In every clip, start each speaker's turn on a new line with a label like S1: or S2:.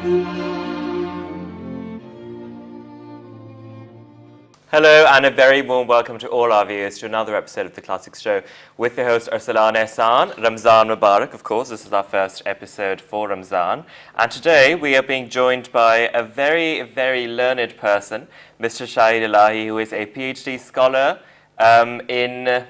S1: Hello and a very warm welcome to all our viewers to another episode of The Classics Show with the host Arsalan Ehsan. Ramzan Mubarak, of course, this is our first episode for Ramzan. And today we are being joined by a very, very learned person, Mr. Shahid Elahi, who is a PhD scholar in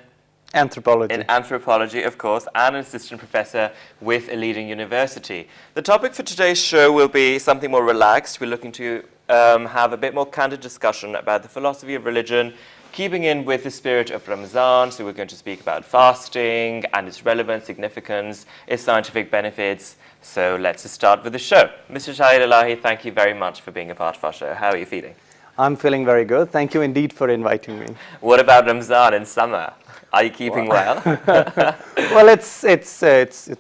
S1: anthropology, of course, and an assistant professor with a leading university. The topic for today's show will be something more relaxed. We're looking to have a bit more candid discussion about the philosophy of religion, keeping in with the spirit of Ramadan. So we're going to speak about fasting and its relevance, significance, its scientific benefits. So let's just start with the show. Mr. Shahid Elahi, thank you very much for being a part of our show. How are you feeling?
S2: I'm feeling very good. Thank you indeed for inviting me.
S1: What about Ramadan in summer? Are you keeping well?
S2: Well, it's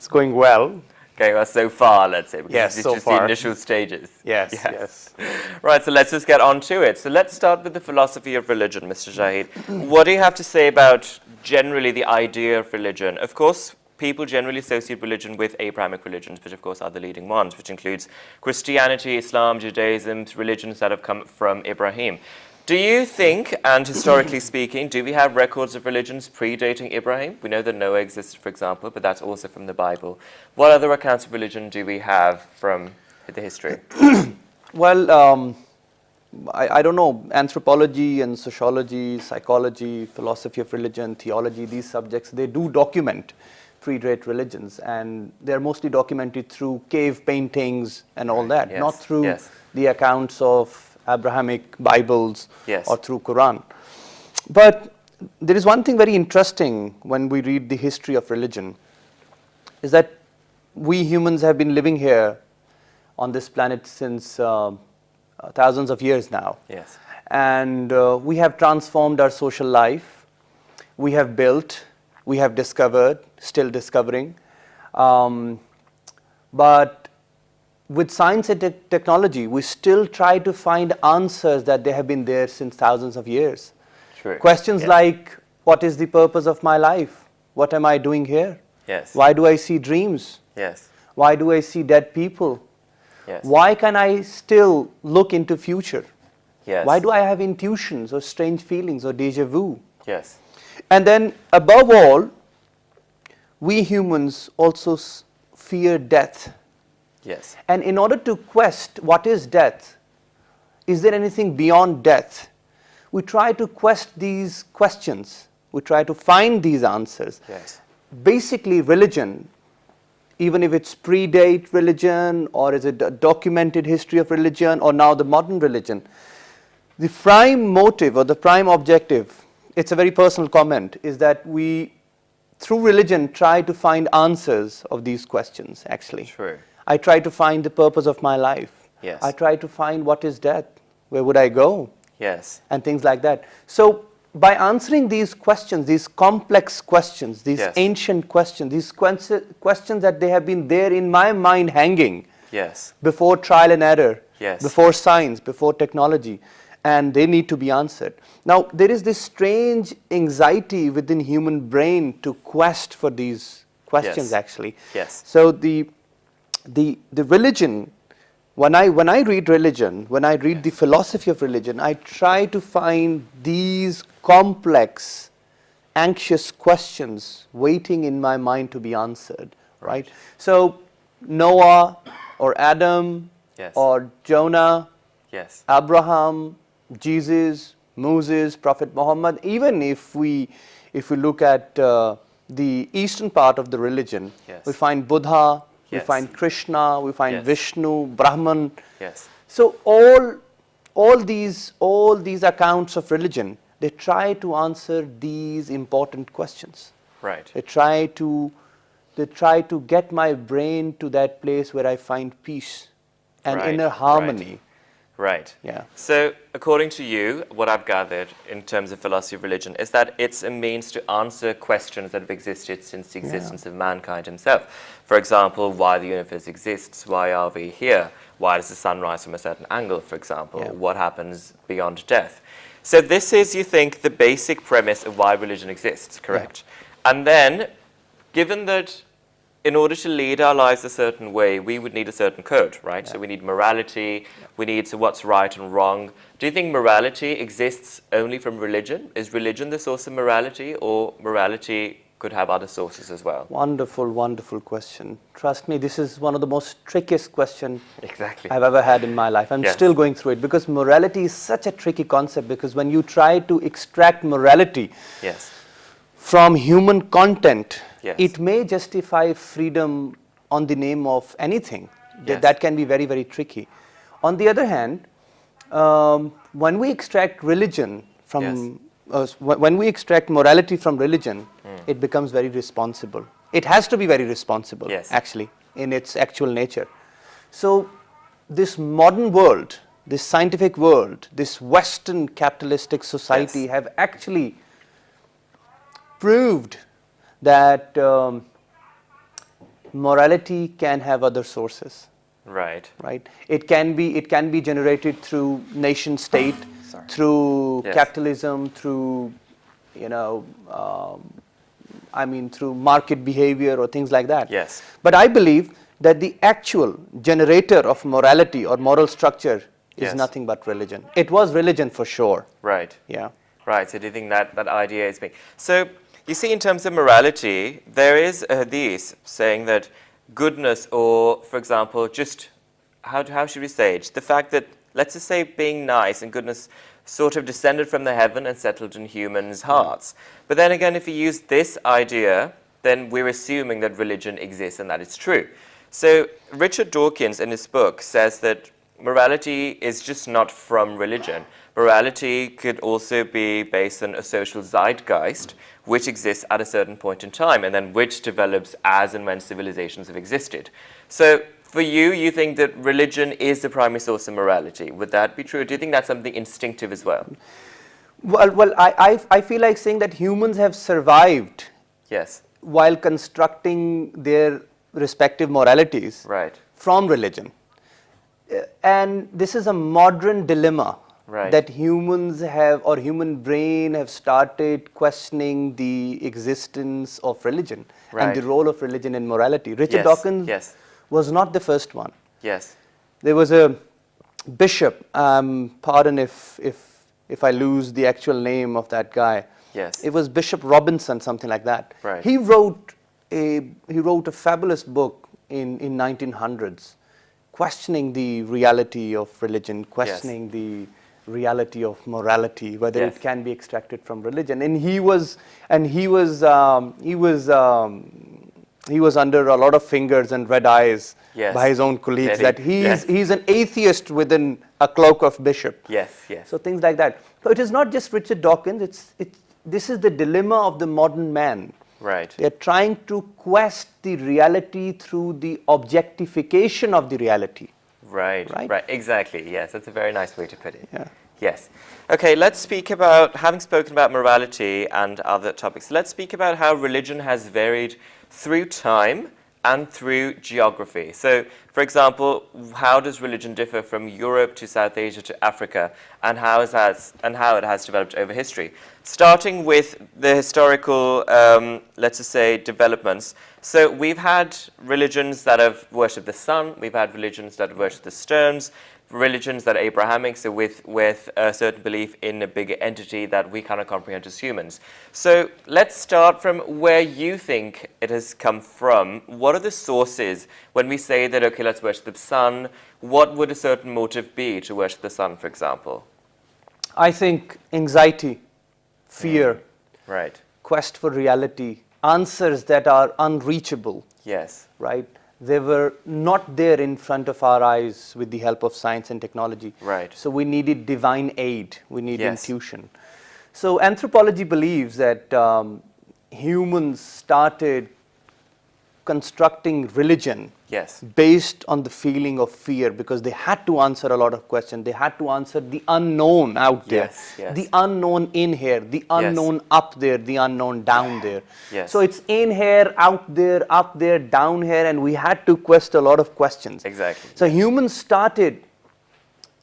S2: going well.
S1: Going well so far, let's say, because
S2: yes,
S1: it's
S2: so
S1: just
S2: far.
S1: the initial stages.
S2: Yes.
S1: Right, so let's just get on to it. So let's start with the philosophy of religion, Mr. Shahid. What do you have to say about generally the idea of religion? Of course, people generally associate religion with Abrahamic religions, which of course are the leading ones, which includes Christianity, Islam, Judaism, religions that have come from Ibrahim. Do you think, and historically speaking, do we have records of religions predating Ibrahim? We know that Noah existed, for example, but that's also from the Bible. What other accounts of religion do we have from the history?
S2: Well, I don't know. Anthropology and sociology, psychology, philosophy of religion, theology, these subjects, they do document predate religions, and they're mostly documented through cave paintings and all that,
S1: Yes.
S2: not through
S1: Yes.
S2: the accounts of Abrahamic Bibles
S1: Yes.
S2: or through Quran. But there is one thing very interesting when we read the history of religion, is that we humans have been living here on this planet since thousands of years now.
S1: Yes.
S2: And we have transformed our social life. We have built, we have discovered, still discovering. But with science and technology, we still try to find answers that they have been there since thousands of years.
S1: True.
S2: Questions
S1: Yes.
S2: like, what is the purpose of my life? What am I doing here?
S1: Yes.
S2: Why do I see dreams?
S1: Yes.
S2: Why do I see dead people?
S1: Yes.
S2: Why can I still look into future?
S1: Yes.
S2: Why do I have intuitions or strange feelings or deja vu?
S1: Yes.
S2: And then above all, we humans also fear death.
S1: Yes.
S2: And in order to quest what is death, is there anything beyond death? We try to quest these questions. We try to find these answers.
S1: Yes.
S2: Basically, religion, even if it's predate religion or is it a documented history of religion or now the modern religion, the prime motive or the prime objective, it's a very personal comment, is that we, through religion, try to find answers of these questions, actually.
S1: True.
S2: I try to find the purpose of my life.
S1: Yes.
S2: I try to find what is death, where would I go,
S1: Yes.
S2: and things like that. So by answering these questions, these complex questions, these
S1: Yes.
S2: ancient questions, these questions that they have been there in my mind hanging
S1: Yes.
S2: before trial and error,
S1: Yes.
S2: before science, before technology, and they need to be answered. Now, there is this strange anxiety within human brain to quest for these questions,
S1: Yes.
S2: actually.
S1: Yes.
S2: So the religion, when I read religion, when I read the philosophy of religion, I try to find these complex, anxious questions waiting in my mind to be answered, right? So Noah or Adam
S1: Yes.
S2: or Jonah,
S1: Yes.
S2: Abraham, Jesus, Moses, Prophet Muhammad, even if we look at the eastern part of the religion,
S1: Yes.
S2: we find Buddha, we
S1: Yes.
S2: find Krishna, we find
S1: Yes.
S2: Vishnu, Brahman.
S1: Yes.
S2: So all these accounts of religion, they try to answer these important questions.
S1: Right.
S2: They try to get my brain to that place where I find peace and
S1: Right,
S2: inner harmony.
S1: Right.
S2: Yeah.
S1: So, according to you, what I've gathered in terms of philosophy of religion is that it's a means to answer questions that have existed since the existence of mankind himself. For example, why the universe exists, why are we here, why does the sun rise from a certain angle, for example, what happens beyond death. So this is, you think, the basic premise of why religion exists, correct? And then, given that in order to lead our lives a certain way, we would need a certain code, right?
S2: Yeah.
S1: So we need morality, we need what's right and wrong. Do you think morality exists only from religion? Is religion the source of morality, or morality could have other sources as well?
S2: Wonderful, wonderful question. Trust me, this is one of the most trickiest questions
S1: Exactly.
S2: I've ever had in my life. I'm
S1: Yes.
S2: still going through it because morality is such a tricky concept, because when you try to extract morality
S1: Yes.
S2: from human content,
S1: Yes.
S2: it may justify freedom on the name of anything.
S1: Yes.
S2: That can be very, very tricky. On the other hand, when we extract religion from, when we extract morality from religion, it becomes very responsible. It has to be very responsible,
S1: Yes.
S2: actually, in its actual nature. So this modern world, this scientific world, this Western capitalistic society
S1: Yes.
S2: have actually proved that morality can have other sources.
S1: Right.
S2: Right? It can be generated through nation state,
S1: Sorry.
S2: through
S1: Yes.
S2: capitalism, through through market behavior or things like that.
S1: Yes.
S2: But I believe that the actual generator of morality or moral structure is
S1: Yes.
S2: nothing but religion. It was religion for sure.
S1: Right.
S2: Yeah.
S1: Right, so do you think that idea is being... So, you see, in terms of morality, there is a hadith saying that goodness, or, for example, just, how should we say it? The fact that, let's just say, being nice and goodness sort of descended from the heaven and settled in humans' hearts. But then again, if you use this idea, then we're assuming that religion exists and that it's true. So, Richard Dawkins, in his book, says that morality is just not from religion. Morality could also be based on a social zeitgeist, which exists at a certain point in time, and then which develops as and when civilizations have existed. So, for you, you think that religion is the primary source of morality. Would that be true? Do you think that's something instinctive as well?
S2: Well, I feel like saying that humans have survived
S1: Yes.
S2: while constructing their respective moralities
S1: Right.
S2: from religion. And this is a modern dilemma.
S1: Right.
S2: That humans have, or human brain have started questioning the existence of religion and
S1: Right.
S2: the role of religion in morality. Richard
S1: Yes,
S2: Dawkins
S1: yes.
S2: was not the first one.
S1: Yes.
S2: There was a bishop, pardon if I lose the actual name of that guy.
S1: Yes.
S2: It was Bishop Robinson, something like that.
S1: Right.
S2: He wrote a fabulous book in 1900s, questioning the reality of religion, questioning the reality of morality, whether
S1: Yes.
S2: it can be extracted from religion. And he was under a lot of fingers and red eyes
S1: Yes.
S2: by his own colleagues,
S1: Very-
S2: that
S1: yes.
S2: he's an atheist within a cloak of bishop.
S1: Yes, yes.
S2: So things like that. So it is not just Richard Dawkins, this is the dilemma of the modern man.
S1: Right.
S2: They're trying to quest the reality through the objectification of the reality.
S1: Right,
S2: Right?
S1: right, exactly. Yes, that's a very nice way to put it.
S2: Yeah.
S1: Yes. Okay, let's speak about, having spoken about morality and other topics, let's speak about how religion has varied through time and through geography. So, for example, how does religion differ from Europe to South Asia to Africa, and how it has developed over history? Starting with the historical, let's just say, developments. So we've had religions that have worshipped the sun, we've had religions that have worshipped the stones, religions that are Abrahamic, so with a certain belief in a bigger entity that we cannot comprehend as humans. So let's start from where you think it has come from. What are the sources when we say that, okay, let's worship the sun? What would a certain motive be to worship the sun, for example?
S2: I think anxiety, fear,
S1: Right.
S2: quest for reality, answers that are unreachable,
S1: Yes.
S2: right? They were not there in front of our eyes with the help of science and technology.
S1: Right.
S2: So we needed divine aid, we need
S1: Yes.
S2: intuition. So anthropology believes that humans started constructing religion
S1: Yes.
S2: based on the feeling of fear, because they had to answer a lot of questions. They had to answer the unknown out there,
S1: Yes, yes.
S2: the unknown in here, the unknown up there, the unknown down there.
S1: Yes.
S2: So it's in here, out there, up there, down here, and we had to quest a lot of questions.
S1: Exactly.
S2: So humans started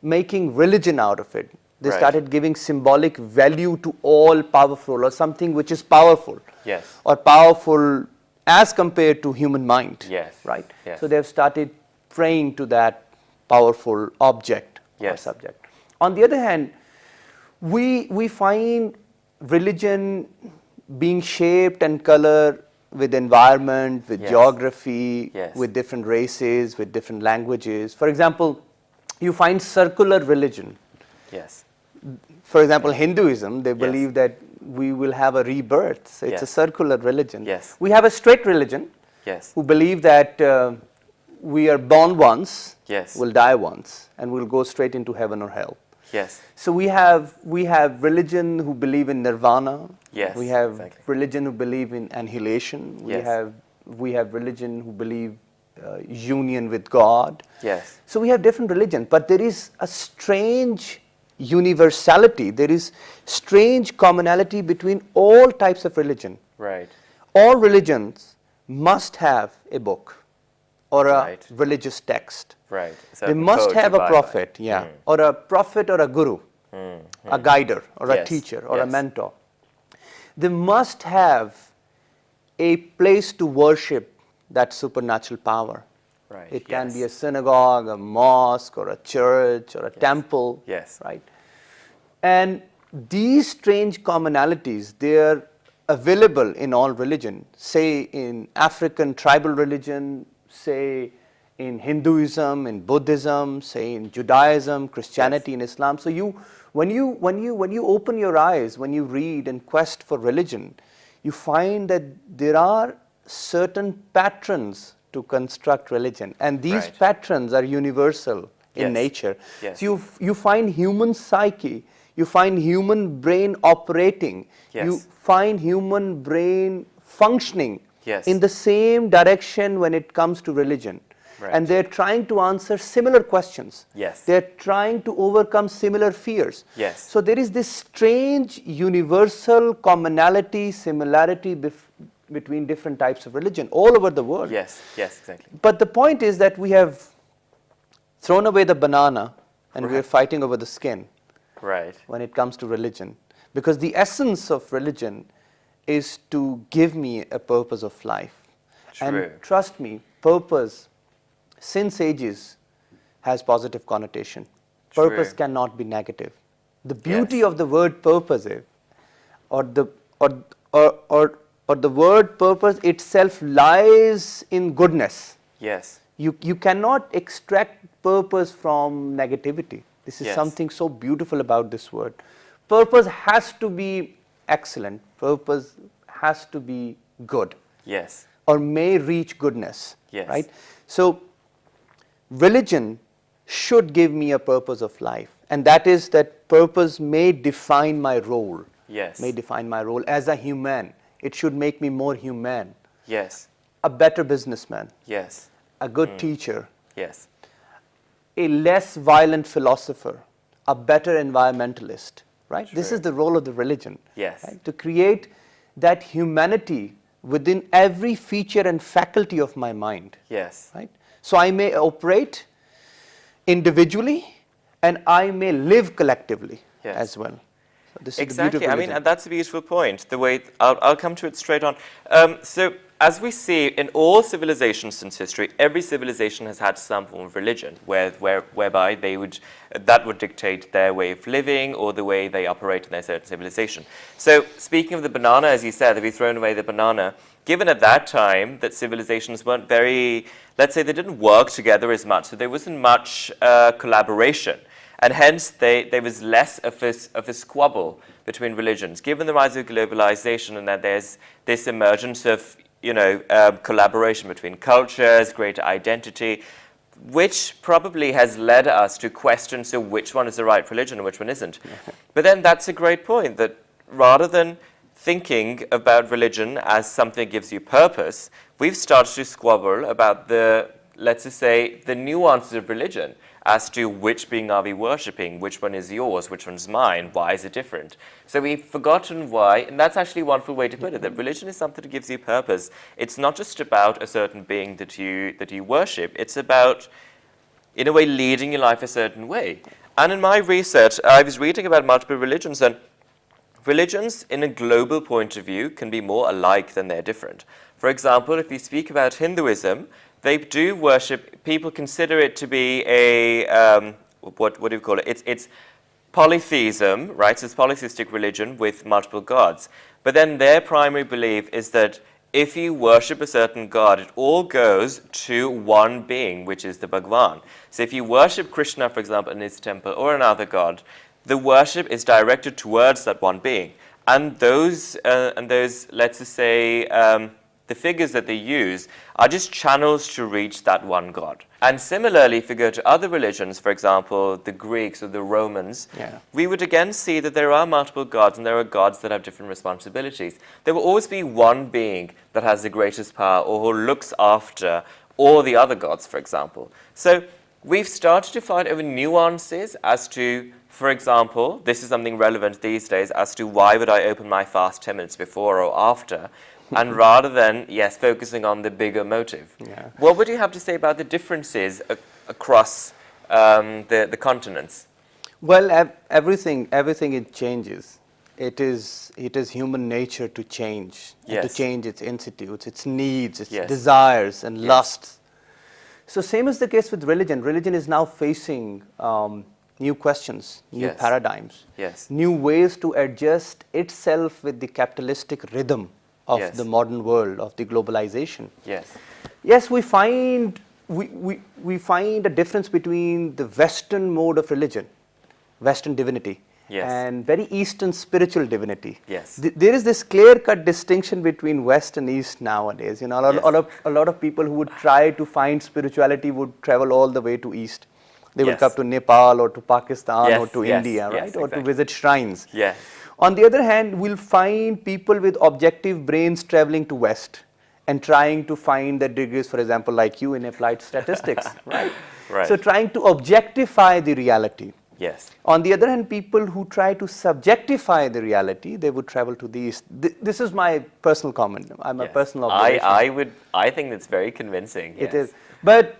S2: making religion out of it. They
S1: Right.
S2: started giving symbolic value to all powerful, or something which is powerful,
S1: Yes.
S2: or powerful as compared to human mind.
S1: Yes.
S2: Right?
S1: Yes.
S2: So they've started praying to that powerful object or
S1: Yes.
S2: subject. On the other hand, we find religion being shaped and colored with environment, with
S1: Yes.
S2: geography,
S1: Yes.
S2: with different races, with different languages. For example, you find circular religion.
S1: Yes.
S2: For example, Hinduism, they
S1: Yes.
S2: believe that we will have a rebirth. So it's a
S1: Yes.
S2: circular religion.
S1: Yes.
S2: We have a straight religion
S1: Yes.
S2: who believe that we are born once,
S1: Yes.
S2: we'll die once, and we'll go straight into heaven or hell.
S1: Yes.
S2: So we have religion who believe in nirvana.
S1: Yes,
S2: We have
S1: exactly.
S2: religion who believe in annihilation.
S1: Yes.
S2: We have religion who believe union with God.
S1: Yes.
S2: So we have different religions, but there is a strange universality. There is strange commonality between all types of religion.
S1: Right.
S2: All religions must have a book or a
S1: Right.
S2: religious text.
S1: Right.
S2: They must
S1: code to
S2: have a
S1: abide by.
S2: prophet, or a prophet or a guru, a guider or a
S1: Yes,
S2: teacher or a
S1: yes.
S2: mentor. They must have a place to worship that supernatural power.
S1: Right.
S2: It can be a
S1: yes.
S2: synagogue, a mosque, or a church, or a temple.
S1: Yes.
S2: Right. And these strange commonalities, they are available in all religion. Say in African tribal religion, say in Hinduism, in Buddhism, say in Judaism, Christianity, and Islam. So when you open your eyes, when you read and quest for religion, you find that there are certain patterns to construct religion, and these
S1: Right.
S2: patterns are universal in
S1: Yes.
S2: nature.
S1: Yes.
S2: So you find human psyche, you find human brain operating,
S1: Yes.
S2: you find human brain functioning
S1: Yes.
S2: in the same direction when it comes to religion.
S1: Right.
S2: And they're trying to answer similar questions.
S1: Yes.
S2: They're trying to overcome similar fears.
S1: Yes.
S2: So there is this strange universal commonality, similarity between different types of religion all over the world.
S1: Yes. Yes. Exactly.
S2: But the point is that we have thrown away the banana and we're
S1: Right.
S2: fighting over the skin
S1: Right.
S2: when it comes to religion. Because the essence of religion is to give me a purpose of life.
S1: True.
S2: And trust me, purpose, since ages, has positive connotation.
S1: True.
S2: Purpose cannot be negative. The beauty
S1: Yes.
S2: of the word purpose is, or the word purpose itself lies in goodness.
S1: Yes.
S2: You cannot extract purpose from negativity. This is
S1: Yes.
S2: something so beautiful about this word. Purpose has to be excellent. Purpose has to be good,
S1: Yes.
S2: or may reach goodness.
S1: Yes.
S2: Right? So religion should give me a purpose of life, and that is that purpose may define my role.
S1: Yes.
S2: May define my role as a human. It should make me more human,
S1: Yes.
S2: a better businessman,
S1: Yes.
S2: a good teacher,
S1: Yes.
S2: a less violent philosopher, a better environmentalist, right? This
S1: True.
S2: is the role of the religion.
S1: Yes.
S2: Right? To create that humanity within every feature and faculty of my mind,
S1: Yes.
S2: right? So I may operate individually and I may live collectively
S1: Yes.
S2: as well. So this is the
S1: Exactly.
S2: beauty of
S1: I mean,
S2: religion.
S1: and that's a beautiful point. The way I'll come to it straight on. So, as we see in all civilizations since history, every civilization has had some form of religion, whereby that would dictate their way of living or the way they operate in their certain civilization. So, speaking of the banana, as you said, that we've thrown away the banana. Given at that time that civilizations weren't very, let's say, they didn't work together as much, so there wasn't much collaboration. And hence, there was less of a squabble between religions. Given the rise of globalization and that there's this emergence of, collaboration between cultures, greater identity, which probably has led us to question, so which one is the right religion and which one isn't. But then that's a great point, that rather than thinking about religion as something that gives you purpose, we've started to squabble about let's just say, the nuances of religion as to which being are we worshipping, which one is yours, which one's mine, why is it different? So we've forgotten why, and that's actually a wonderful way to put it, that religion is something that gives you purpose. It's not just about a certain being that you worship, it's about, in a way, leading your life a certain way. And in my research, I was reading about multiple religions, and religions in a global point of view can be more alike than they're different. For example, if we speak about Hinduism, they do worship, people consider it to be a, what do you call it? It's polytheism, right? So it's polytheistic religion with multiple gods. But then their primary belief is that if you worship a certain god, it all goes to one being, which is the Bhagwan. So if you worship Krishna, for example, in his temple or another god, the worship is directed towards that one being. And those, let's just say, the figures that they use are just channels to reach that one god. And similarly, if you go to other religions, for example, the Greeks or the Romans, we would again see that there are multiple gods and there are gods that have different responsibilities. There will always be one being that has the greatest power or who looks after all the other gods, for example. So we've started to find over nuances as to, for example, this is something relevant these days as to why would I open my fast 10 minutes before or after, and rather than, yes, focusing on the bigger motive. What would you have to say about the differences across the continents?
S2: Well, everything it changes. It is human nature to change, and to change its institutes, its needs, its desires and lusts. So same is the case with religion. Religion is now facing new questions, new paradigms, new ways to adjust itself with the capitalistic rhythm of the modern world, of the globalization. Yes, we find a difference between the Western mode of religion, Western divinity, and very Eastern spiritual divinity. There is this clear-cut distinction between West and East nowadays. You know, a lot of people who would try to find spirituality would travel all the way to East. They would come to Nepal or to Pakistan or to India, right? Or to visit shrines. On the other hand, we'll find people with objective brains traveling to West and trying to find the degrees, for example, like you in applied statistics, right? So trying to objectify the reality. On the other hand, people who try to subjectify the reality, they would travel to the East. This is my personal comment. I'm a personal observation.
S1: I think that's very convincing.
S2: It is. But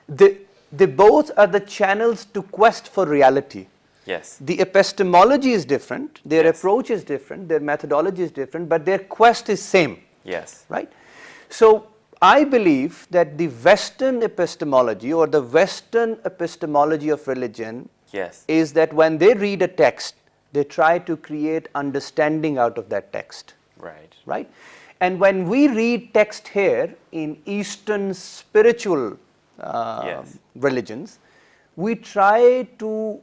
S2: they both are the channels to quest for reality. The epistemology is different, their approach is different, their methodology is different, but their quest is same. Right? So I believe that the Western epistemology or the Western epistemology of religion is that when they read a text, they try to create understanding out of that text. Right? And when we read text here in Eastern spiritual religions, we try to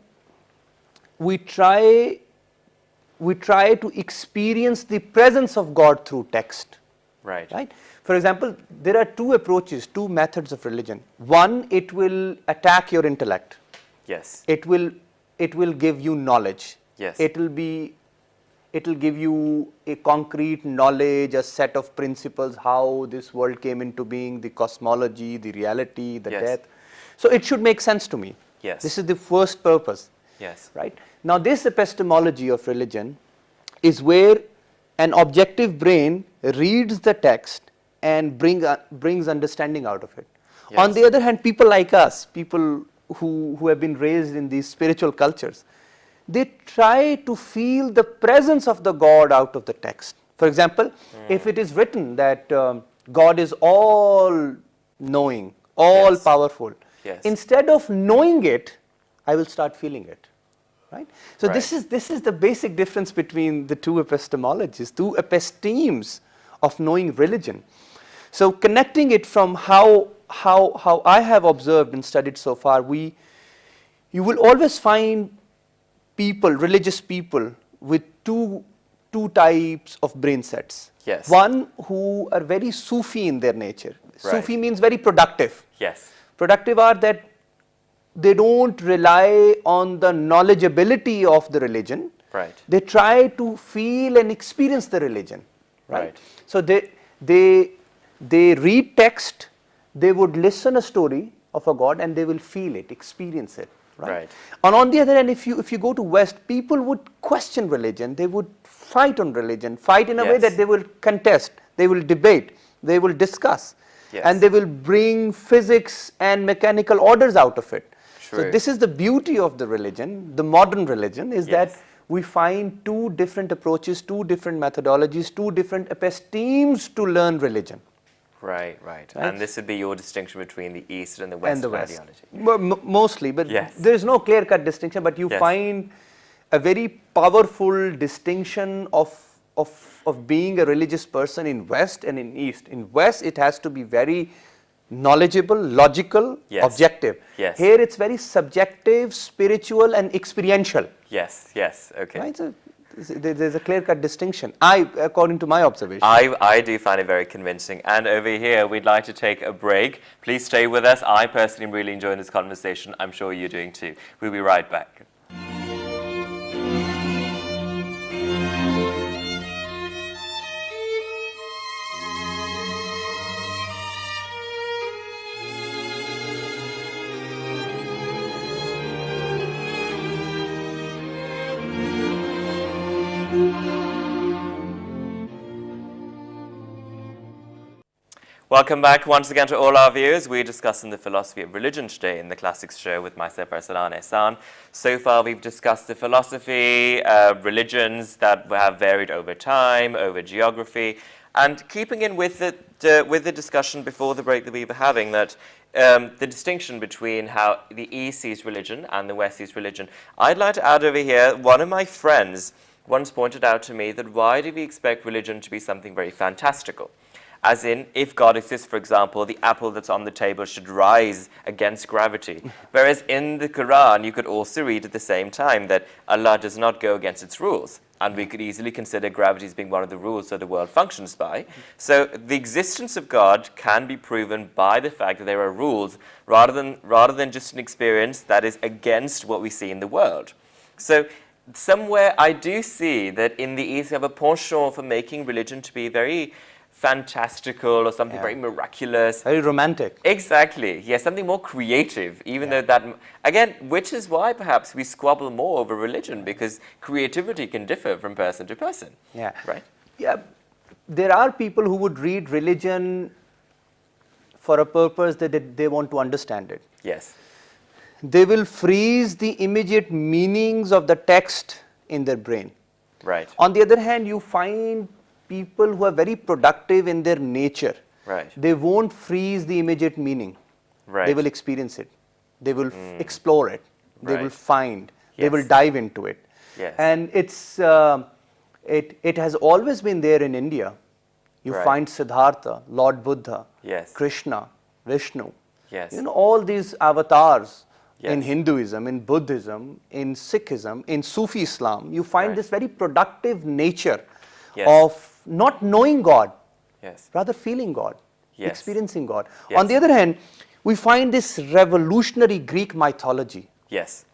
S2: experience the presence of God through text. Right? For example, there are two approaches, two methods of religion. One, it will attack your intellect. It will give you knowledge. It will give you a concrete knowledge, a set of principles, how this world came into being, the cosmology, the reality, the death. So it should make sense to me. This is the first purpose. Right? Now this epistemology of religion is where an objective brain reads the text and brings understanding out of it. On the other hand, people like us, people who have been raised in these spiritual cultures, they try to feel the presence of the God out of the text. For example, if it is written that God is all knowing, all powerful, instead of knowing it, I will start feeling it. Right? So this is the basic difference between the two epistemologies, two epistemes of knowing religion. So connecting it from how I have observed and studied so far, you will always find people, religious people, with two types of brain sets. One who are very Sufi in their nature. Sufi means very productive. Productive are that they don't rely on the knowledgeability of the religion. They try to feel and experience the religion. So they read text, they would listen a story of a God and they will feel it, experience it. And on the other hand, if you go to West, people would question religion, they would fight on religion, fight in a way that they will contest, they will debate, they will discuss, and they will bring physics and mechanical orders out of it. So this is the beauty of the religion, the modern religion, is that we find two different approaches, two different methodologies, two different epistemes to learn religion.
S1: Right. And this would be your distinction between the East and the
S2: And
S1: West
S2: the West.
S1: ideology.
S2: Mostly, but
S1: Yes.
S2: there is no clear-cut distinction, but you
S1: Yes.
S2: find a very powerful distinction of being a religious person in West and in East. In West, it has to be very knowledgeable, logical,
S1: Yes.
S2: objective.
S1: Yes.
S2: Here, it's very subjective, spiritual, and experiential.
S1: Yes, okay.
S2: Right? So there's a clear-cut distinction, according to my observation.
S1: I do find it very convincing. And over here, we'd like to take a break. Please stay with us. I personally am really enjoying this conversation. I'm sure you're doing too. We'll be right back. Welcome back once again to all our viewers. We're discussing the philosophy of religion today in the Classics Show with myself, Arsalan Ehsan. So far, we've discussed the philosophy, religions that have varied over time, over geography, and keeping in with the discussion before the break that we were having, that the distinction between how the East sees religion and the West sees religion. I'd like to add over here, one of my friends once pointed out to me that why do we expect religion to be something very fantastical? As in, if God exists, for example, the apple that's on the table should rise against gravity. Whereas in the Quran, you could also read at the same time that Allah does not go against its rules. And we could easily consider gravity as being one of the rules that the world functions by. So the existence of God can be proven by the fact that there are rules rather than just an experience that is against what we see in the world. So somewhere I do see that in the East, we have a penchant for making religion to be very fantastical or something very miraculous.
S2: Very romantic.
S1: Exactly. Yes, something more creative, even though that, again, which is why perhaps we squabble more over religion, because creativity can differ from person to person.
S2: Yeah.
S1: Right?
S2: Yeah. There are people who would read religion for a purpose that they want to understand it.
S1: Yes.
S2: They will freeze the immediate meanings of the text in their brain.
S1: Right.
S2: On the other hand, you find people who are very productive in their nature.
S1: Right.
S2: They won't freeze the immediate meaning.
S1: Right.
S2: They will experience it. They will explore it. They will
S1: Right.
S2: find. They
S1: Yes.
S2: will dive into it.
S1: Yes.
S2: And it has always been there in India. You
S1: Right.
S2: find Siddhartha, Lord Buddha,
S1: Yes.
S2: Krishna, Vishnu.
S1: Yes.
S2: You know, all these avatars in
S1: Yes.
S2: Hinduism, in Buddhism, in Sikhism, in Sufi Islam. You find
S1: Right.
S2: this very productive nature
S1: Yes.
S2: of not knowing God,
S1: Yes.
S2: rather feeling God,
S1: Yes.
S2: experiencing God.
S1: Yes.
S2: On the other hand, we find this revolutionary Greek mythology
S1: Yes.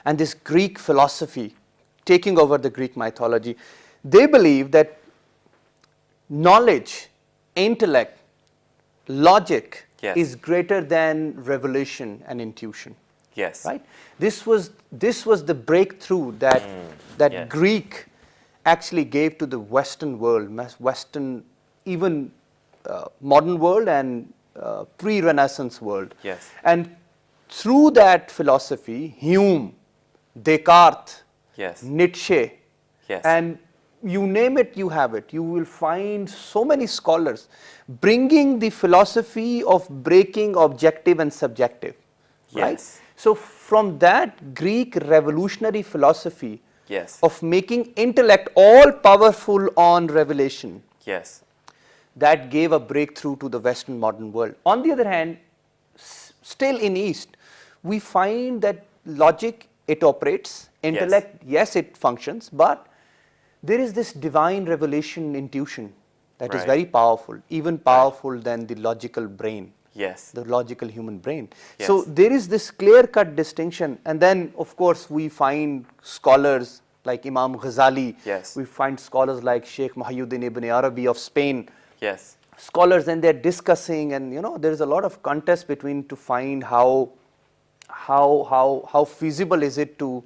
S2: and this Greek philosophy taking over the Greek mythology. They believe that knowledge, intellect, logic
S1: Yes.
S2: is greater than revelation and intuition.
S1: Yes.
S2: Right? This was the breakthrough that
S1: yes.
S2: Greek actually gave to the Western world, Western, even modern world and pre-Renaissance world.
S1: Yes.
S2: And through that philosophy, Hume, Descartes,
S1: Yes.
S2: Nietzsche,
S1: Yes.
S2: and you name it, you have it. You will find so many scholars bringing the philosophy of breaking objective and subjective. Right?
S1: Yes.
S2: So from that Greek revolutionary philosophy
S1: Yes.
S2: of making intellect all powerful on revelation,
S1: Yes.
S2: that gave a breakthrough to the Western modern world. On the other hand, still in East, we find that logic, it operates, intellect, yes, it functions, but there is this divine revelation intuition that is
S1: Right.
S2: very powerful, even powerful than the logical brain.
S1: Yes.
S2: The logical human brain.
S1: Yes.
S2: So there is this clear-cut distinction, and then of course we find scholars like Imam Ghazali.
S1: Yes.
S2: We find scholars like Sheikh Muhyiddin Ibn Arabi of Spain.
S1: Yes.
S2: Scholars, and they're discussing, and there is a lot of contest between to find how feasible is it to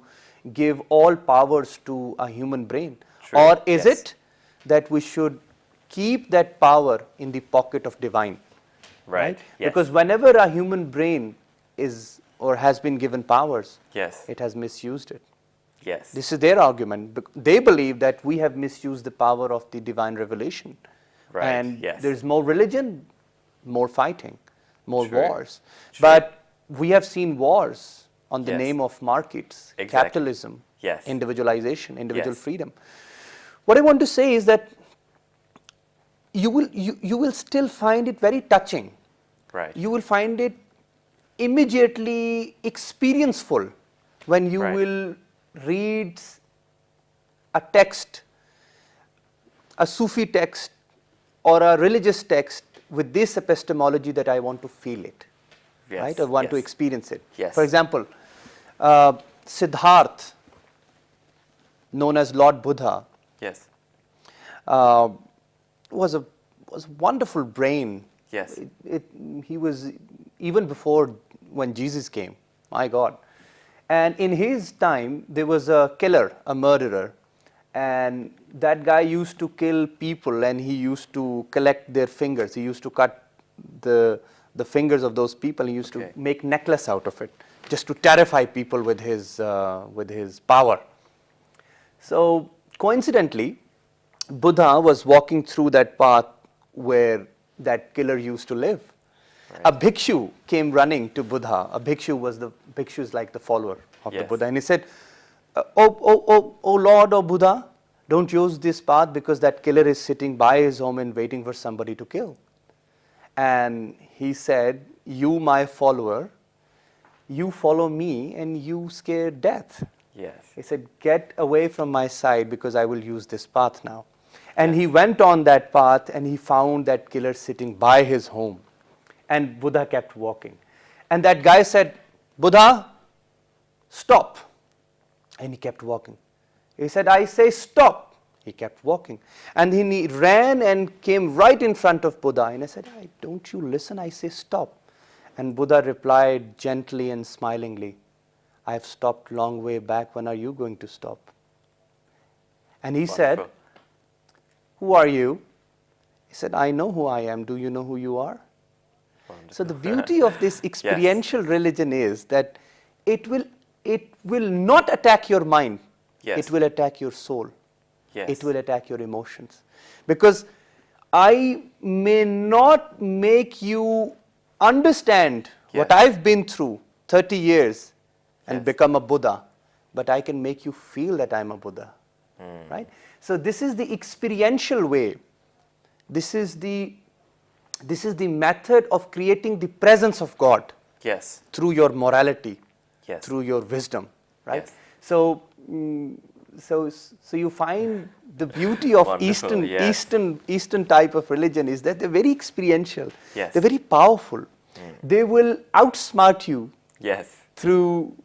S2: give all powers to a human brain,
S1: True.
S2: or is
S1: Yes.
S2: it that we should keep that power in the pocket of divine?
S1: Right. Yes.
S2: Because whenever a human brain is or has been given powers,
S1: Yes.
S2: it has misused it.
S1: Yes.
S2: This is their argument. They believe that we have misused the power of the divine revelation.
S1: Right,
S2: And
S1: yes.
S2: there's more religion, more fighting, more
S1: True,
S2: wars.
S1: true.
S2: But we have seen wars on the
S1: Yes.
S2: name of markets,
S1: Exactly.
S2: capitalism,
S1: Yes.
S2: individualization, individual
S1: Yes.
S2: freedom. What I want to say is that you will still find it very touching.
S1: Right.
S2: You will find it immediately experienceful when you
S1: Right.
S2: will read a text, a Sufi text or a religious text with this epistemology that I want to feel it,
S1: Yes.
S2: right? I want to
S1: Yes.
S2: experience it.
S1: Yes.
S2: For example, Siddharth, known as Lord Buddha,
S1: Yes.
S2: uh, was a wonderful brain.
S1: Yes.
S2: He was even before when Jesus came. My God! And in his time, there was a killer, a murderer, and that guy used to kill people, and he used to collect their fingers. He used to cut the fingers of those people. He used
S1: Okay.
S2: to make necklace out of it, just to terrify people with his power. So coincidentally, Buddha was walking through that path where that killer used to live.
S1: Right.
S2: A bhikshu came running to Buddha. A bhikshu is like the follower of the
S1: Yes.
S2: Buddha, and he said, "Oh Lord, oh Buddha, don't use this path because that killer is sitting by his home and waiting for somebody to kill." And he said, "You, my follower, you follow me and you scare death."
S1: Yes.
S2: He said, "Get away from my side because I will use this path now." And
S1: Yes.
S2: he went on that path and he found that killer sitting by his home. And Buddha kept walking. And that guy said, "Buddha, stop." And he kept walking. He said, "I say stop." He kept walking. And then he ran and came right in front of Buddha. And I said, "Don't you listen? I say stop." And Buddha replied gently and smilingly, "I have stopped long way back. When are you going to stop?" And he said,
S1: Wonderful.
S2: "Who are you?" He said, "I know who I am. Do you know who you are?" So the beauty of this experiential religion is that it will not attack your mind.
S1: Yes.
S2: It will attack your soul.
S1: Yes.
S2: It will attack your emotions. Because I may not make you understand what
S1: Yes.
S2: I've been through 30 years and
S1: Yes.
S2: become a Buddha, but I can make you feel that I'm a Buddha. Right? So this is the experiential way. This is the method of creating the presence of God
S1: Yes.
S2: through your morality,
S1: Yes.
S2: through your wisdom, right?
S1: Yes.
S2: So, so you find the beauty of
S1: Wonderful, yes.
S2: Eastern type of religion is that they're very experiential.
S1: Yes.
S2: They're very powerful. They will outsmart you
S1: Yes.
S2: through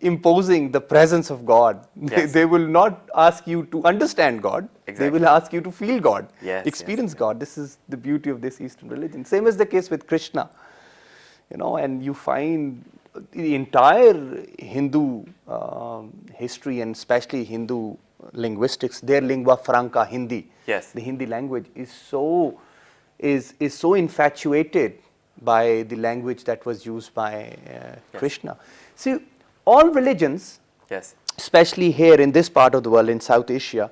S2: imposing the presence of God.
S1: Yes.
S2: They will not ask you to understand God. They
S1: Exactly.
S2: will ask you to feel God,
S1: Yes,
S2: experience
S1: yes.
S2: God. This is the beauty of this Eastern religion. Same is the case with Krishna. And you find the entire Hindu history and especially Hindu linguistics, their lingua franca, Hindi.
S1: Yes.
S2: The Hindi language is so infatuated by the language that was used by Krishna. See, all religions,
S1: Yes.
S2: especially here in this part of the world, in South Asia,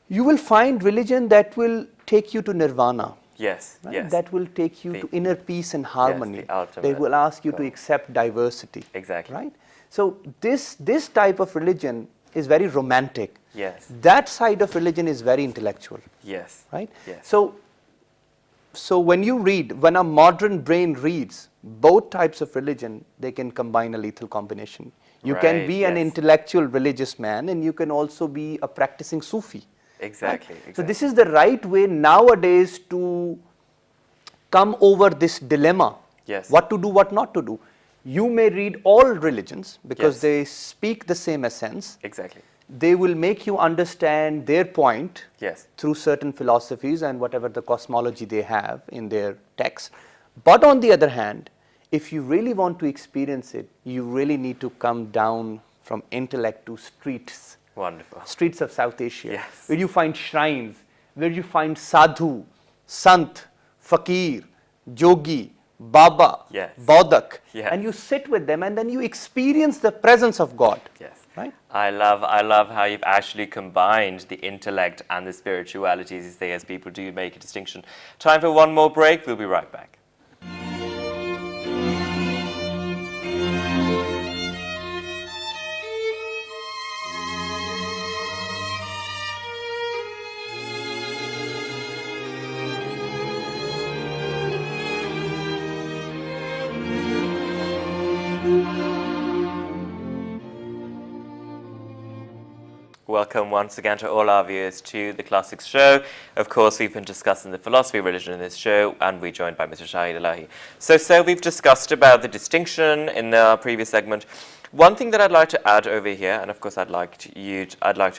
S2: you will find religion that will take you to nirvana.
S1: Yes.
S2: Right?
S1: Yes.
S2: That will take you
S1: The-
S2: to inner peace and harmony.
S1: the ultimate
S2: They will ask you to
S1: goal.
S2: accept diversity.
S1: Exactly.
S2: Right? So this type of religion is very romantic.
S1: Yes.
S2: That side of religion is very intellectual.
S1: Yes.
S2: Right?
S1: Yes.
S2: So when a modern brain reads both types of religion, they can combine a lethal combination. You can
S1: Right,
S2: be an
S1: yes.
S2: intellectual religious man and you can also be a practicing Sufi.
S1: Exactly.
S2: Right?
S1: Exactly.
S2: So this is the right way nowadays to come over this dilemma.
S1: Yes.
S2: What to do, what not to do. You may read all religions because
S1: Yes.
S2: they speak the same essence.
S1: Exactly.
S2: They will make you understand their point
S1: Yes.
S2: through certain philosophies and whatever the cosmology they have in their texts. But on the other hand, if you really want to experience it, you really need to come down from intellect to streets.
S1: Wonderful.
S2: Streets of South Asia,
S1: Yes.
S2: where you find shrines, where you find sadhu, sant, fakir, yogi, Baba,
S1: Yes.
S2: Bodhak,
S1: Yeah.
S2: and you sit with them and then you experience the presence of God.
S1: Yes.
S2: Right?
S1: I love how you've actually combined the intellect and the spirituality these days, as people do make a distinction. Time for one more break. We'll be right back. Welcome once again to all our viewers to the Classics Show. Of course, we've been discussing the philosophy of religion in this show, and we're joined by Mr. Shahid Elahi. So we've discussed about the distinction in the previous segment. One thing that I'd like to add over here, and of course I'd like to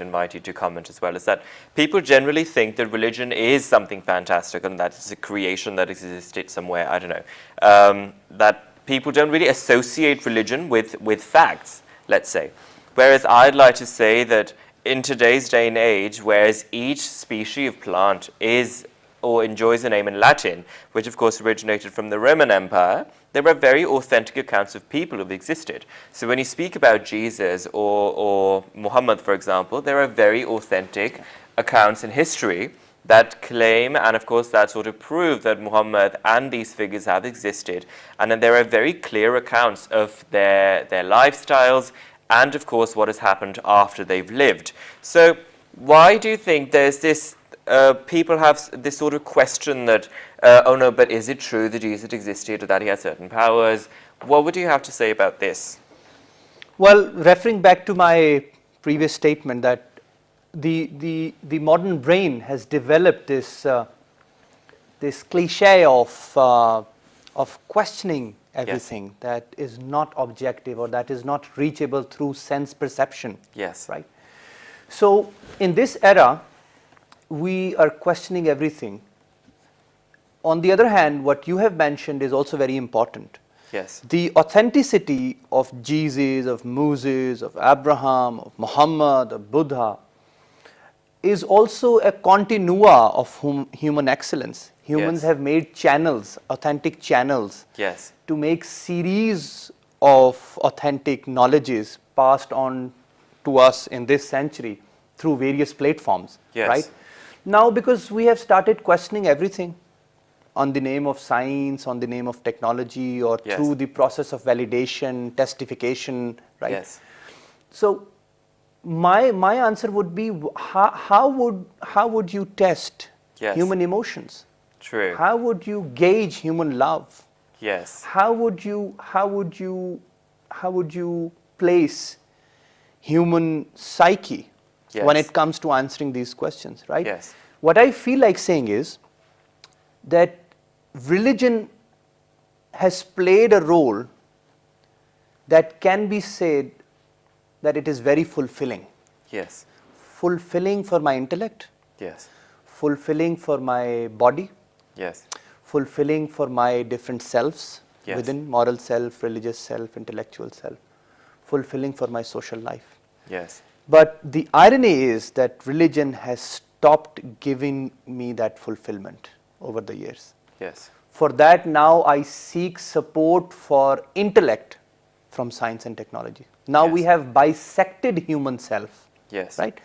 S1: invite you to comment as well, is that people generally think that religion is something fantastic and that it's a creation that existed somewhere, I don't know, that people don't really associate religion with facts, let's say. Whereas I'd like to say that in today's day and age, whereas each species of plant is or enjoys a name in Latin, which of course originated from the Roman Empire, there are very authentic accounts of people who've existed. So when you speak about Jesus or Muhammad, for example, there are very authentic accounts in history that claim, and of course that sort of prove that Muhammad and these figures have existed. And then there are very clear accounts of their lifestyles, and of course what has happened after they've lived. So why do you think there's this, people have this sort of question that, oh no, but is it true that Jesus existed or that he had certain powers? What would you have to say about this?
S2: Well, referring back to my previous statement that the modern brain has developed this this cliche of questioning everything. Yes. That is not objective or that is not reachable through sense perception.
S1: Yes.
S2: Right? So in this era, we are questioning everything. On the other hand, what you have mentioned is also very important.
S1: Yes.
S2: The authenticity of Jesus, of Moses, of Abraham, of Muhammad, of Buddha is also a continua of human excellence. Humans have made channels, authentic channels, to make series of authentic knowledges passed on to us in this century through various platforms. Right? Now, because we have started questioning everything on the name of science, on the name of technology, or through the process of validation, testification, right?
S1: Yes.
S2: So my answer would be, how would you test human emotions?
S1: True.
S2: How would you gauge human love?
S1: Yes.
S2: How would you place human psyche when it comes to answering these questions, right?
S1: Yes.
S2: What I feel like saying is that religion has played a role that can be said that it is very fulfilling.
S1: Yes.
S2: Fulfilling for my intellect.
S1: Yes.
S2: Fulfilling for my body.
S1: Yes.
S2: Fulfilling for my different selves within moral self, religious self, intellectual self. Fulfilling for my social life.
S1: Yes.
S2: But the irony is that religion has stopped giving me that fulfillment over the years.
S1: Yes.
S2: For that, now I seek support for intellect from science and technology. Now we have bisected human self.
S1: Yes.
S2: Right?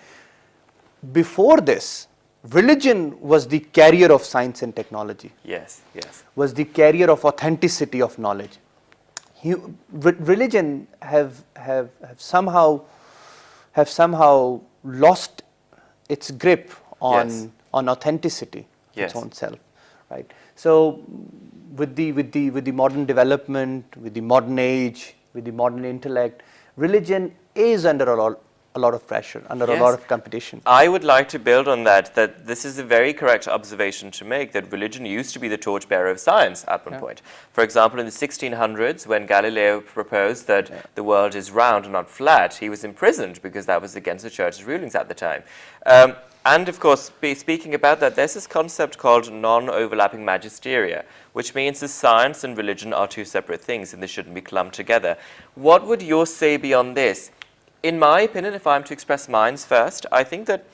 S2: Before this, religion was the carrier of science and technology.
S1: Yes. Yes.
S2: Was the carrier of authenticity of knowledge. Religion have somehow lost its grip on authenticity of its own self, right? So with the modern development, with the modern age, with the modern intellect, religion is under a lot of pressure, under a lot of competition.
S1: I would like to build on that this is a very correct observation to make, that religion used to be the torchbearer of science at one point. For example, in the 1600s, when Galileo proposed that the world is round and not flat, he was imprisoned because that was against the church's rulings at the time. And of course, speaking about that, there's this concept called non-overlapping magisteria, which means that science and religion are two separate things and they shouldn't be clumped together. What would your say be on this? In my opinion, if I'm to express mine first, I think that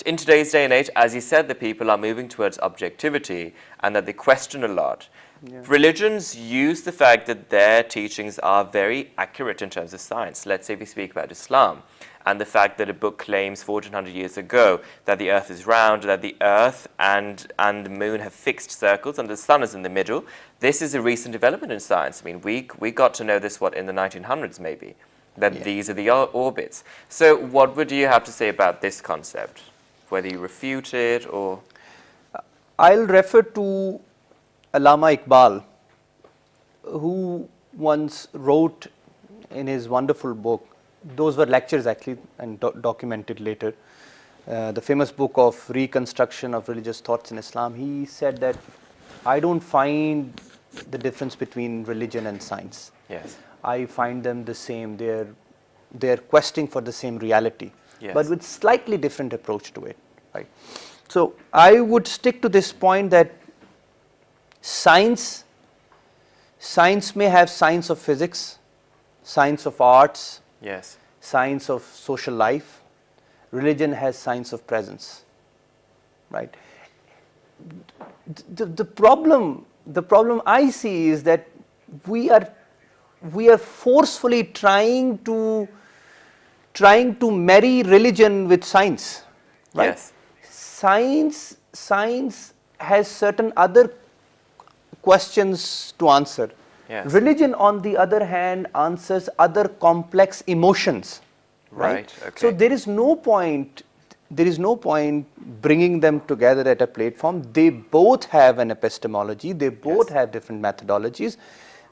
S1: in today's day and age, as you said, the people are moving towards objectivity and that they question a lot. religions use the fact that their teachings are very accurate in terms of science. Let's say we speak about Islam, and the fact that a book claims 1400 years ago that the earth is round, that the earth and the moon have fixed circles and the sun is in the middle. This is a recent development in science. I mean, we got to know this, in the 1900s maybe, that these are the orbits. So what would you have to say about this concept? Whether you refute it or...
S2: I'll refer to Allama Iqbal, who once wrote in his wonderful book, those were lectures actually and documented later, the famous book of Reconstruction of Religious Thoughts in Islam. He said that I don't find the difference between religion and science.
S1: Yes.
S2: I find them the same. They're questing for the same reality,
S1: yes,
S2: but with slightly different approach to it. Right. So I would stick to this point that science may have science of physics, science of arts,
S1: yes,
S2: science of social life. Religion has science of presence, right? The problem I see is that we are forcefully trying to marry religion with science, right?
S1: yes,
S2: Science has certain other questions to answer.
S1: yes,
S2: Religion, on the other hand, answers other complex emotions. Right.
S1: Okay.
S2: So there is no point bringing them together at a platform. They both have an epistemology. They both
S1: yes,
S2: have different methodologies.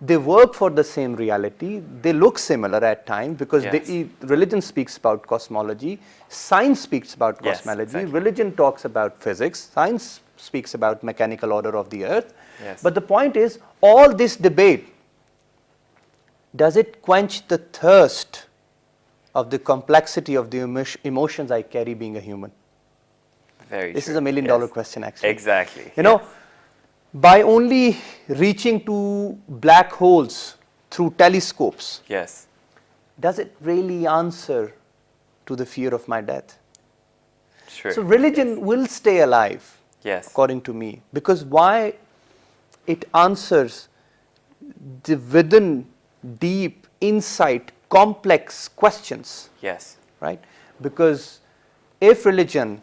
S2: They work for the same reality. They look similar at times because
S1: yes,
S2: religion speaks about cosmology. Science speaks about
S1: yes,
S2: cosmology.
S1: exactly.
S2: Religion talks about physics. Science speaks about mechanical order of the earth.
S1: Yes.
S2: But the point is, all this debate, does it quench the thirst of the complexity of the emotions I carry being a human?
S1: Very
S2: This
S1: true.
S2: is a $1 million
S1: yes,
S2: question, actually.
S1: Exactly.
S2: You know, by only reaching to black holes through telescopes,
S1: yes,
S2: does it really answer to the fear of my death?
S1: true.
S2: So religion will stay alive,
S1: Yes,
S2: according to me, because why? It answers the within deep insight complex questions,
S1: yes,
S2: right? Because if religion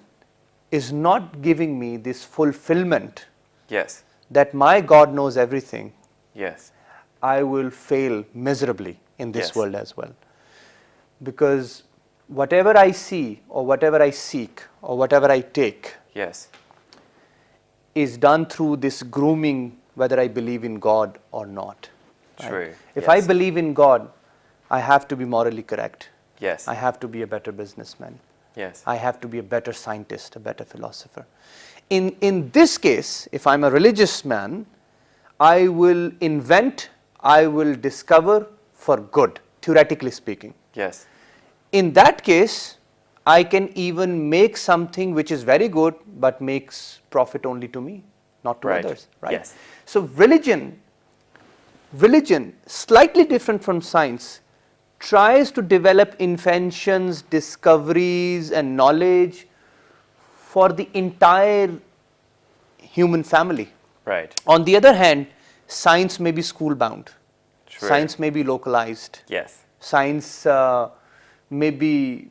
S2: is not giving me this fulfillment
S1: yes,
S2: that my God knows everything,
S1: yes,
S2: I will fail miserably in this
S1: Yes.
S2: world as well. Because whatever I see or whatever I seek or whatever I take
S1: yes,
S2: is done through this grooming, whether I believe in God or not. right?
S1: True,
S2: If
S1: yes.
S2: I believe in God, I have to be morally correct.
S1: yes,
S2: I have to be a better businessman.
S1: yes,
S2: I have to be a better scientist, a better philosopher. In this case, if I'm a religious man, I will invent, I will discover for good, theoretically speaking.
S1: yes,
S2: In that case, I can even make something which is very good but makes profit only to me, not to
S1: Right.
S2: others. Right?
S1: Yes.
S2: So religion, slightly different from science, tries to develop inventions, discoveries and knowledge for the entire human family.
S1: right,
S2: On the other hand, science may be school bound.
S1: True.
S2: Science may be localized.
S1: yes,
S2: Science may be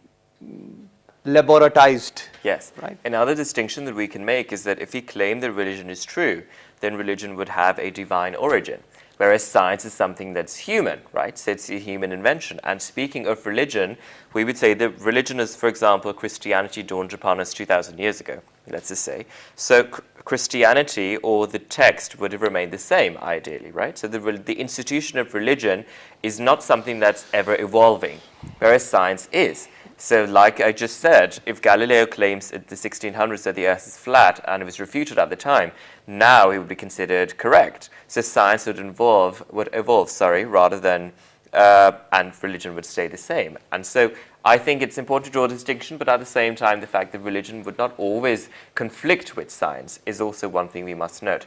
S2: laboratized.
S1: yes.
S2: Right.
S1: Another distinction that we can make is that if we claim that religion is true, then religion would have a divine origin, whereas science is something that's human, right? So it's a human invention. And speaking of religion, we would say that religion is, for example, Christianity dawned upon us 2,000 years ago, let's just say. So Christianity or the text would have remained the same, ideally, right? So the institution of religion is not something that's ever evolving, whereas science is. So like I just said, if Galileo claims in the 1600s that the earth is flat and it was refuted at the time, now it would be considered correct. So science would evolve, rather than, and religion would stay the same. And so I think it's important to draw a distinction, but at the same time, the fact that religion would not always conflict with science is also one thing we must note.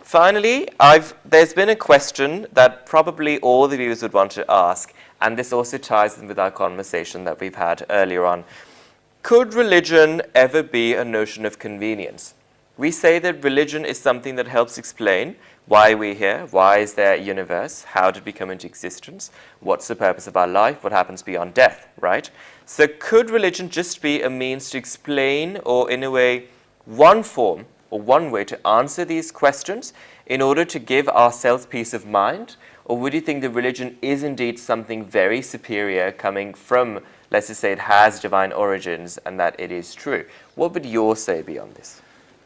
S1: Finally, there's been a question that probably all the viewers would want to ask, and this also ties in with our conversation that we've had earlier on. Could religion ever be a notion of convenience? we say that religion is something that helps explain why we're here, why is there a universe, how did we come into existence, what's the purpose of our life, what happens beyond death, right? So could religion just be a means to explain, or in a way, one form or one way to answer these questions in order to give ourselves peace of mind? Or would you think that religion is indeed something very superior coming from, let's just say it has divine origins and that it is true? What would your say be on this?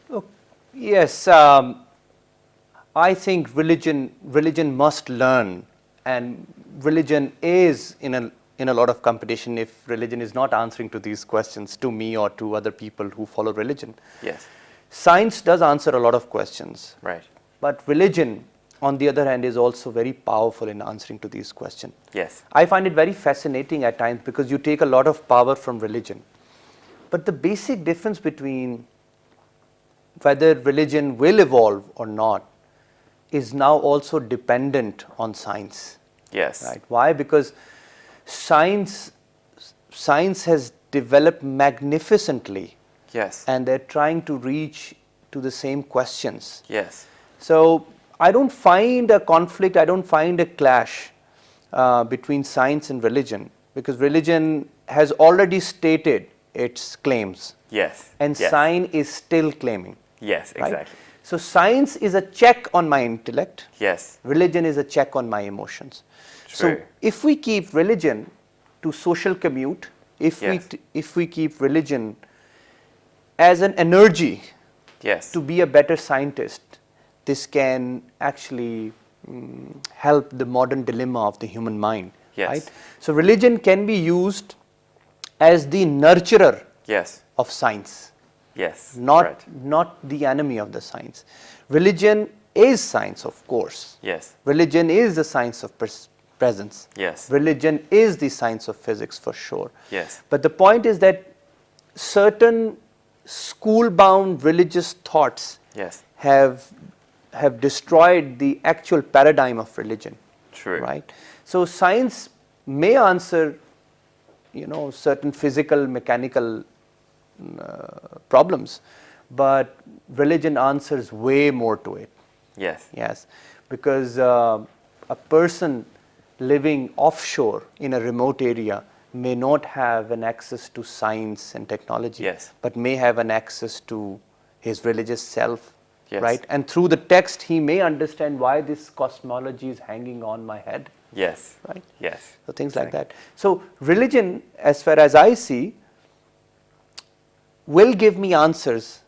S2: Look, yes, I think religion must learn, and religion is in a lot of competition if religion is not answering to these questions, to me or to other people who follow religion.
S1: Yes.
S2: Science does answer a lot of questions.
S1: Right.
S2: But religion, on the other hand, is also very powerful in answering to these questions.
S1: Yes.
S2: I find it very fascinating at times because you take a lot of power from religion. But the basic difference between whether religion will evolve or not is now also dependent on science.
S1: Yes.
S2: Right? Why? Because science has developed magnificently.
S1: Yes.
S2: And they're trying to reach to the same questions.
S1: Yes.
S2: So I don't find a conflict, I don't find a clash between science and religion, because religion has already stated its claims.
S1: Yes.
S2: And
S1: yes.
S2: science is still claiming.
S1: Yes,
S2: right?
S1: exactly.
S2: So science is a check on my intellect.
S1: Yes.
S2: Religion is a check on my emotions.
S1: True.
S2: So if we keep religion to social commute, if we keep religion as an energy
S1: yes.
S2: to be a better scientist, this can actually help the modern dilemma of the human mind.
S1: Yes.
S2: Right? So religion can be used as the nurturer
S1: yes.
S2: of science.
S1: Yes.
S2: Not the enemy of the science. Religion is science, of course.
S1: Yes.
S2: Religion is the science of presence.
S1: Yes.
S2: Religion is the science of physics for sure.
S1: Yes.
S2: But the point is that certain school-bound religious thoughts
S1: yes.
S2: have destroyed the actual paradigm of religion.
S1: True.
S2: Right? So science may answer, certain physical, mechanical problems, but religion answers way more to it.
S1: Yes.
S2: Yes, because a person living offshore in a remote area may not have an access to science and technology,
S1: yes.
S2: but may have an access to his religious self,
S1: yes.
S2: right? And through the text, he may understand why this cosmology is hanging on my head.
S1: Yes.
S2: Right?
S1: Yes.
S2: So things like that. So religion, as far as I see, will give me answers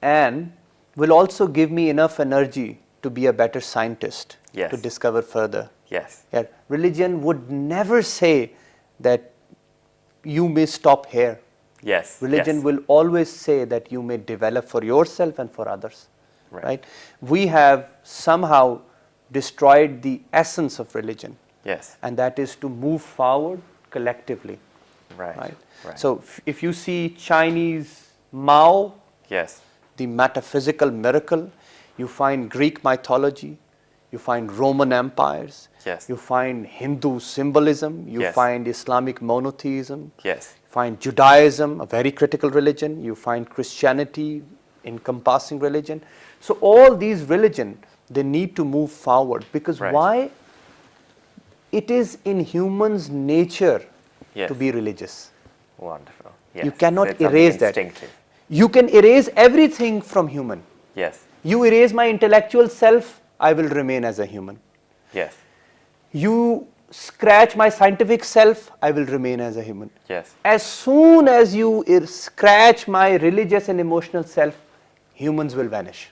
S2: and will also give me enough energy to be a better scientist,
S1: yes.
S2: to discover further.
S1: Yes.
S2: Yeah. Religion would never say that you may stop here.
S1: Yes.
S2: Religion
S1: yes.
S2: will always say that you may develop for yourself and for others.
S1: Right.
S2: We have somehow destroyed the essence of religion.
S1: Yes.
S2: And that is to move forward collectively.
S1: Right.
S2: Right.
S1: Right.
S2: So if you see Chinese Mao,
S1: yes.
S2: the metaphysical miracle, you find Greek mythology, you find Roman empires,
S1: yes.
S2: you find Hindu symbolism, you
S1: yes.
S2: find Islamic monotheism,
S1: yes.
S2: you find Judaism, a very critical religion, you find Christianity, encompassing religion. So all these religions, they need to move forward, because
S1: right.
S2: why? It is in humans' nature
S1: yes.
S2: to be religious.
S1: Wonderful. Yes.
S2: You cannot
S1: so
S2: erase that.
S1: Instinctive.
S2: You can erase everything from human.
S1: Yes.
S2: You erase my intellectual self, I will remain as a human.
S1: Yes.
S2: You scratch my scientific self, I will remain as a human.
S1: Yes.
S2: As soon as you scratch my religious and emotional self, humans will vanish.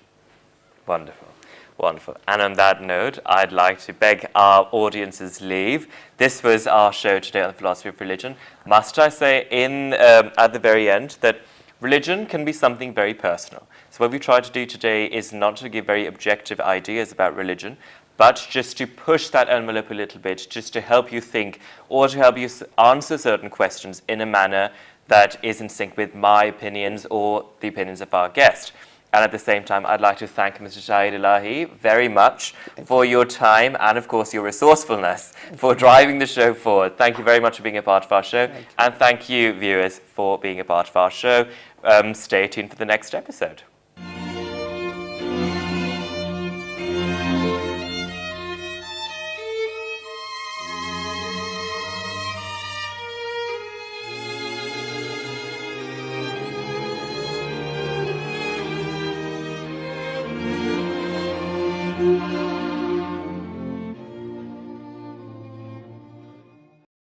S1: Wonderful. Wonderful. And on that note, I'd like to beg our audience's leave. This was our show today on the philosophy of religion. Must I say at the very end that religion can be something very personal. So what we try to do today is not to give very objective ideas about religion, but just to push that envelope a little bit, just to help you think or to help you answer certain questions in a manner that is in sync with my opinions or the opinions of our guest. And at the same time, I'd like to thank Mr. Shahid Ilahi very much for your time and, of course, your resourcefulness for driving the show forward. Thank you very much for being a part of our show. And thank you, viewers, for being a part of our show. Stay tuned for the next episode. Ramadan.